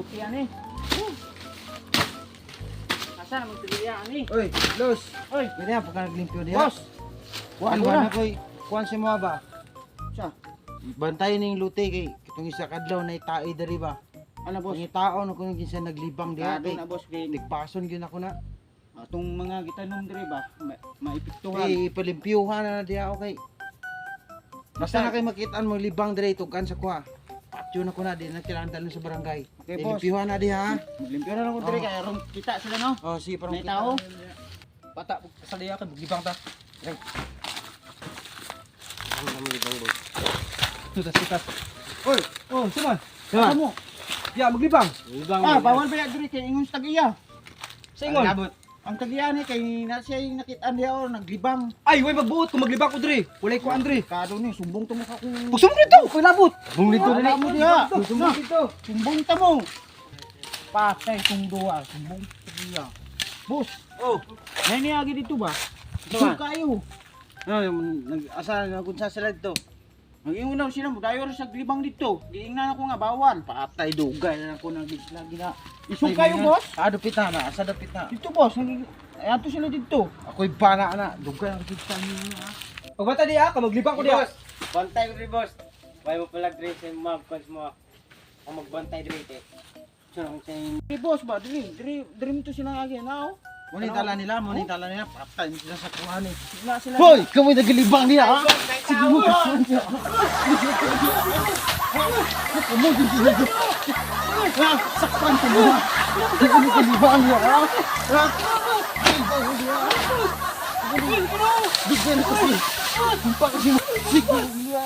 luti ani. Asa na magtiliya ani? Oy, Los. Oy, Pwede na pagka naglimpyo diha. boss. Kuan ba na koy? Kuan si mo ba? Sa, Bantayan ning luti kay kitong isa kadlaw na itae diri ba. ano boss? Ang taon ako nung kinsa naglibang diha Kado kay na boss kay nagpason gyud ako na. atong mga gitanom diri ba, maipiktuhan. Eh ipalimpyuhan na diha okay. Basta na kay makitaan mo libang diri tugan sa kuha. Patyo na ko na di na kailangan talon sa barangay. Okay, boss. Limpyuhan na diha. Maglimpyo na lang ko diri kay aron kita sila no. Oh, sige parang May tao. Bata, sa liya ka, libang ta. Tutas. Oy, Oh, sino? Sino? mo? Ya, maglibang. Ah, bawal ba ya diri kay ingon sa tagiya. Sa ingon. Ang tagiya ni kay na siya yung nakitaan diha or naglibang. Ay, way magbuot kung maglibang ko diri. Walay ko Andre. Kado ni sumbong to mo ka kung Puso mo dito, koy labot. Bung dito Wala mo diha. Sumbong dito. Sumbong ta mo. Patay kung duwa, sumbong tagiya. Boss, Oh, nay niagi dito ba? Ito ba? Ito kayo. nag-asa na kung sa sila dito. Nag-iunaw sila mo, dayo rin sa glibang dito. Giingnan ako nga bawal. Patay dugay na ako lagi na. Isong kayo boss? Dapit na, asa dapit na. Dito boss, ato sila dito. Ako'y bana na, dugay ang kita niyo na. Pagbata diya, ka maglibang ko diya. Bantay ko rin, boss. Why mo pala dress yung mga pants mo. Kung magbantay rin eh. Sunong sa yung... Hey boss ba, diri mo to sila agi na oh. Muna tala nila, patay sila sa kuha ni. Na sila. Hoy, kamoy naglibang niya ha. sige mo kasan niya. Sakpan ko mo. Naglibang niya ha. Bigyan ko si. Hindi pa kasi. Sige niya.